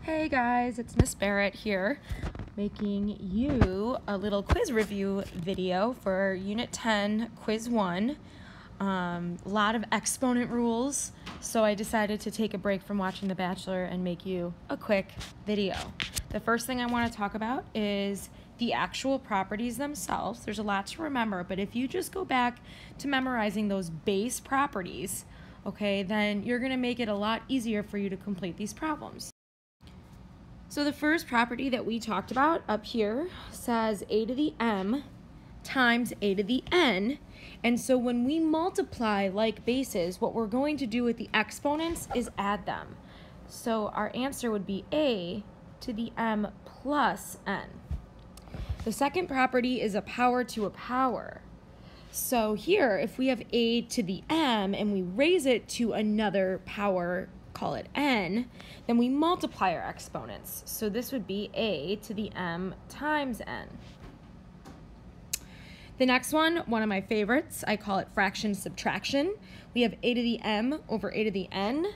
Hey guys, it's Miss Barrett here, making you a little quiz review video for Unit 10, Quiz 1. A lot of exponent rules, so I decided to take a break from watching The Bachelor and make you a quick video. The first thing I want to talk about is the actual properties themselves. There's a lot to remember, but if you just go back to memorizing those base properties, okay, then you're going to make it a lot easier for you to complete these problems. So the first property that we talked about up here says a to the m times a to the n. And so when we multiply like bases, what we're going to do with the exponents is add them. So our answer would be a to the m plus n. The second property is a power to a power. So here, if we have a to the m and we raise it to another power, call it n, then we multiply our exponents. So this would be a to the m times n. The next one of my favorites, I call it fraction subtraction. We have a to the m over a to the n,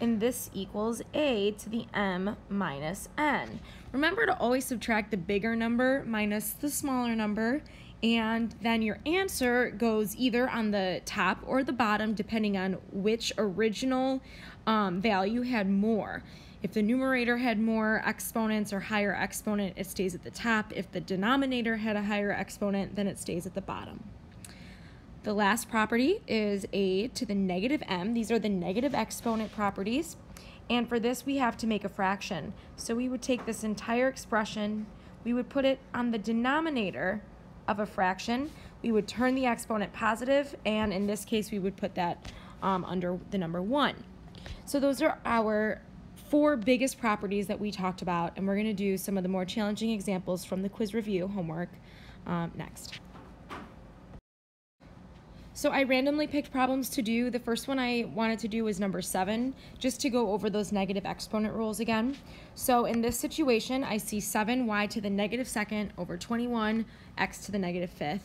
and this equals a to the m minus n. Remember to always subtract the bigger number minus the smaller number, and then your answer goes either on the top or the bottom depending on which original value had more. If the numerator had more exponents or higher exponent, it stays at the top. If the denominator had a higher exponent, then it stays at the bottom. The last property is a to the negative m. These are the negative exponent properties. And for this, we have to make a fraction. So we would take this entire expression, we would put it on the denominator of a fraction. We would turn the exponent positive, and in this case, we would put that under the number 1. So those are our 4 biggest properties that we talked about, and we're going to do some of the more challenging examples from the quiz review homework next. So I randomly picked problems to do. The first one I wanted to do was number 7, just to go over those negative exponent rules again. So in this situation, I see 7y to the negative 2nd over 21 x to the negative 5th.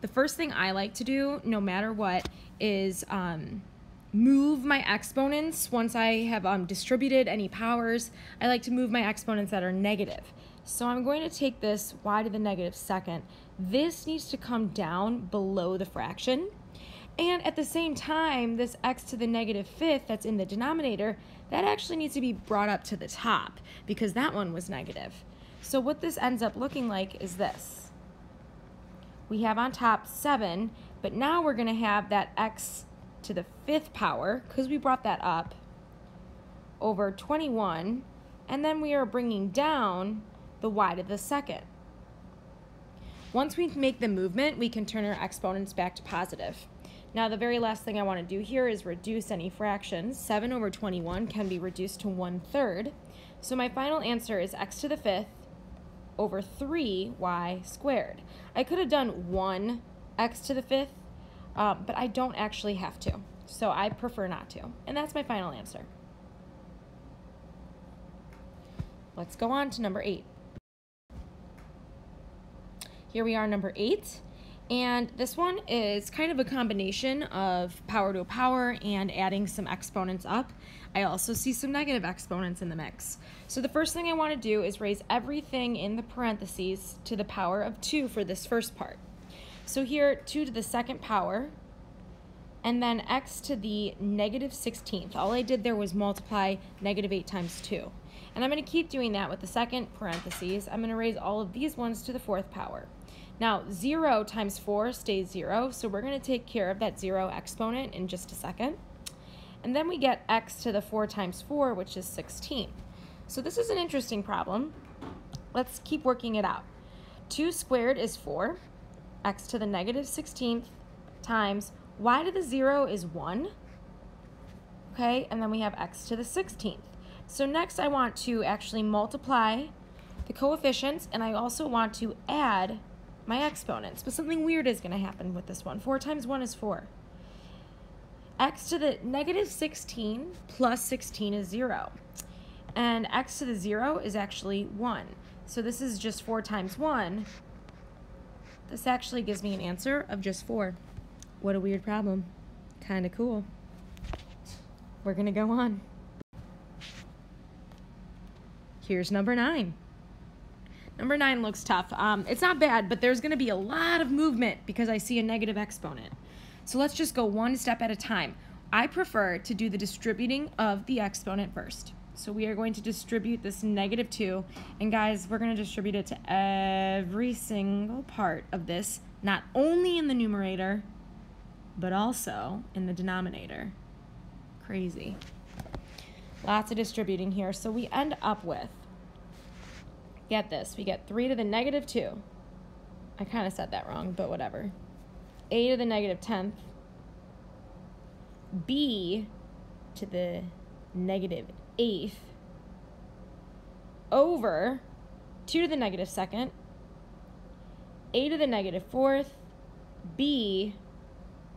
The first thing I like to do, no matter what, is move my exponents. Once I have distributed any powers, I like to move my exponents that are negative. So I'm going to take this y to the negative 2nd. This needs to come down below the fraction. And at the same time, this x to the negative 5th that's in the denominator, that actually needs to be brought up to the top because that one was negative. So what this ends up looking like is this. We have on top 7, but now we're going to have that x to the 5th power, because we brought that up, over 21, and then we are bringing down the y to the 2nd. Once we make the movement, we can turn our exponents back to positive. Now the very last thing I want to do here is reduce any fractions. 7 over 21 can be reduced to 1/3. So my final answer is x to the 5th over 3y squared. I could have done 1 x to the 5th, but I don't actually have to. So I prefer not to. And that's my final answer. Let's go on to number 8. Here we are, number 8. And this one is kind of a combination of power to a power and adding some exponents up. I also see some negative exponents in the mix. So the first thing I want to do is raise everything in the parentheses to the power of 2 for this first part. So here, 2 to the 2nd power, and then x to the negative 16th. All I did there was multiply negative 8 times 2. And I'm going to keep doing that with the second parentheses. I'm going to raise all of these ones to the 4th power. Now, 0 times 4 stays 0, so we're going to take care of that 0 exponent in just a second. And then we get x to the 4 times 4, which is 16. So this is an interesting problem. Let's keep working it out. 2 squared is 4. X to the negative 16th times y to the 0 is 1. Okay, and then we have x to the 16th. So next I want to actually multiply the coefficients, and I also want to add my exponents, but something weird is going to happen with this one. 4 times 1 is 4. X to the negative 16 plus 16 is 0. And x to the 0 is actually 1. So this is just 4 times 1. This actually gives me an answer of just 4. What a weird problem. Kind of cool. We're going to go on. Here's number 9. Number 9 looks tough. It's not bad, but there's going to be a lot of movement because I see a negative exponent. So let's just go one step at a time. I prefer to do the distributing of the exponent first. So we are going to distribute this -2, and guys, we're going to distribute it to every single part of this, not only in the numerator, but also in the denominator. Crazy. Lots of distributing here. So we end up with, get this, we get 3 to the -2. I kind of said that wrong, but whatever. A to the -10th, B to the -8th, over 2 to the -2nd, A to the -4th, B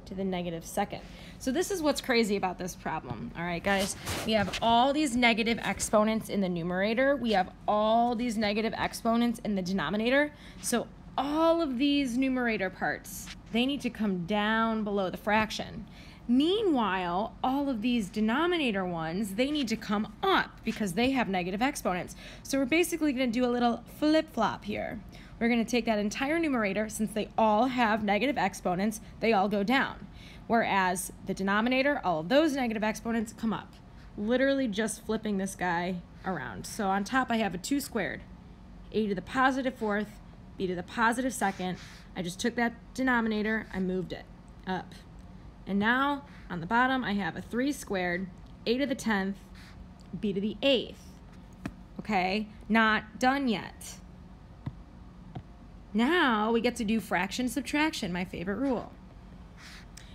to the -2nd. So this is what's crazy about this problem. All right, guys, we have all these negative exponents in the numerator. We have all these negative exponents in the denominator. So all of these numerator parts, they need to come down below the fraction. Meanwhile, all of these denominator ones, they need to come up because they have negative exponents. So we're basically going to do a little flip-flop here. We're going to take that entire numerator, since they all have negative exponents, they all go down. Whereas the denominator, all of those negative exponents come up. Literally just flipping this guy around. So on top I have a 2 squared. A to the +4th, B to the +2nd. I just took that denominator, I moved it up. And now on the bottom I have a 3 squared, A to the 10th, B to the 8th. Okay, not done yet. Now we get to do fraction subtraction, my favorite rule.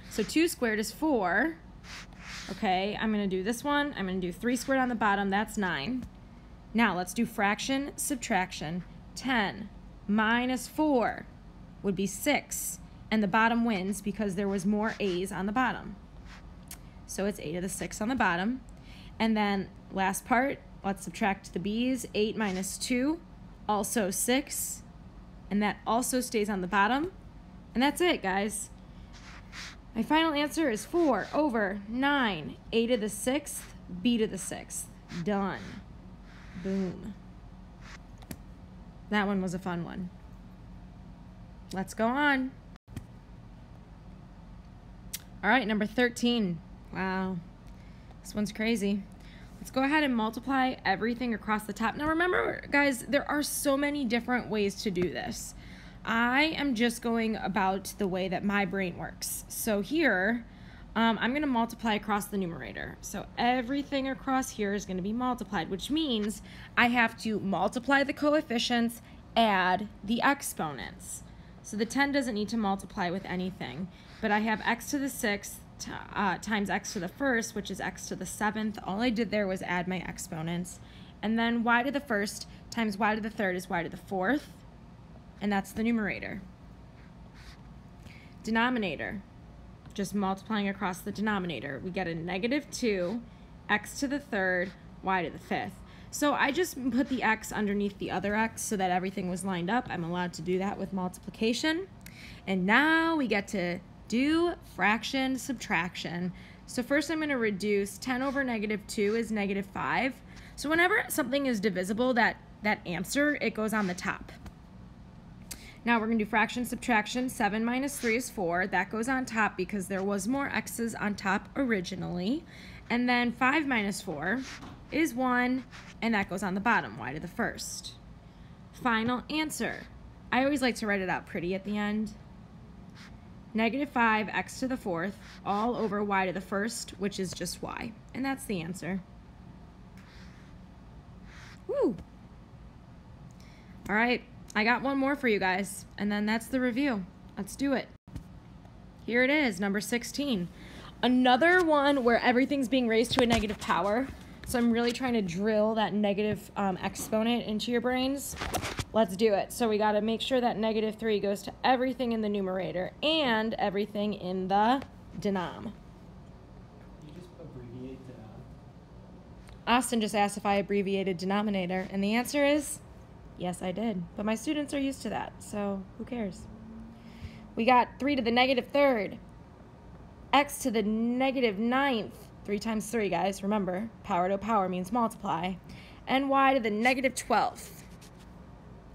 So 2 squared is 4. Okay, I'm going to do this one. I'm going to do 3 squared on the bottom. That's 9. Now let's do fraction subtraction. 10 minus 4 would be 6. And the bottom wins because there was more A's on the bottom. So it's A to the 6 on the bottom. And then last part, let's subtract the B's. 8 minus 2, also 6. And that also stays on the bottom. And that's it, guys. My final answer is 4 over 9. A to the 6th, B to the 6th. Done. Boom. That one was a fun one. Let's go on. All right, number 13. Wow. This one's crazy. Let's go ahead and multiply everything across the top. Now remember, guys, there are so many different ways to do this. I am just going about the way that my brain works. So here, I'm going to multiply across the numerator. So everything across here is going to be multiplied, which means I have to multiply the coefficients, add the exponents. So the 10 doesn't need to multiply with anything, but I have x to the 6th times x to the 1st, which is x to the 7th. All I did there was add my exponents. And then y to the 1st times y to the 3rd is y to the 4th, and that's the numerator. Denominator, just multiplying across the denominator. We get a -2, x to the 3rd, y to the 5th. So I just put the x underneath the other x so that everything was lined up. I'm allowed to do that with multiplication. And now we get to do fraction subtraction. So first I'm going to reduce 10 over -2 is -5. So whenever something is divisible, that answer, it goes on the top. Now we're going to do fraction subtraction. 7 minus 3 is 4. That goes on top because there was more x's on top originally. And then 5 minus 4 is 1, and that goes on the bottom, y to the 1st. Final answer. I always like to write it out pretty at the end. -5 x to the 4th all over y to the 1st, which is just y. And that's the answer. Woo! All right, I got one more for you guys, and then that's the review. Let's do it. Here it is, number 16. Another one where everything's being raised to a negative power. So I'm really trying to drill that negative exponent into your brains. Let's do it. So we got to make sure that -3 goes to everything in the numerator and everything in the denom. You just abbreviate denom? Austin just asked if I abbreviated denominator, and the answer is yes, I did. But my students are used to that, so who cares? We got 3 to the -3rd, x to the -9th, 3 times 3, guys, remember, power to power means multiply, ny to the negative 12th.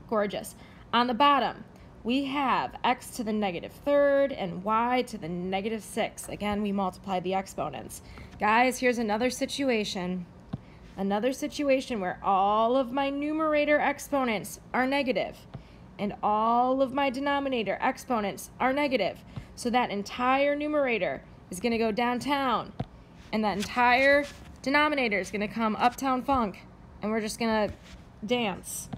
Gorgeous. On the bottom, we have x to the negative 3rd and y to the negative 6th. Again, we multiply the exponents. Guys, here's another situation. Another situation where all of my numerator exponents are negative and all of my denominator exponents are negative. So that entire numerator is going to go downtown and that entire denominator is going to come uptown funk, and we're just going to dance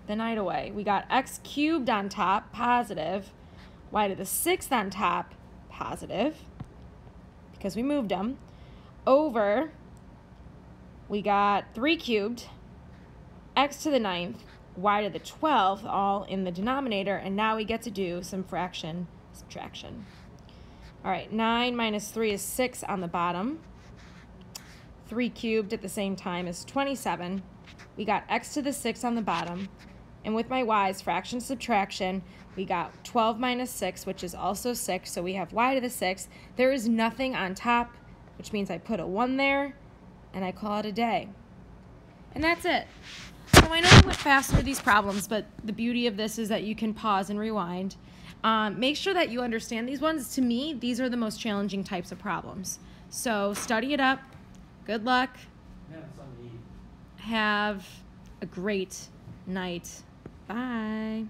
the night away. We got x cubed on top, positive, y to the 6th on top, positive, because we moved them, over, we got 3 cubed, x to the 9th, y to the 12th, all in the denominator, and now we get to do some fraction subtraction. All right, 9 minus 3 is 6 on the bottom. 3 cubed at the same time is 27. We got x to the 6th on the bottom. And with my y's, fraction subtraction, we got 12 minus 6, which is also 6. So we have y to the 6th. There is nothing on top, which means I put a 1 there, and I call it a day. And that's it. So I know I went fast through these problems, but the beauty of this is that you can pause and rewind. Make sure that you understand these ones. To me, these are the most challenging types of problems. So study it up. Good luck. Have a great night. Bye.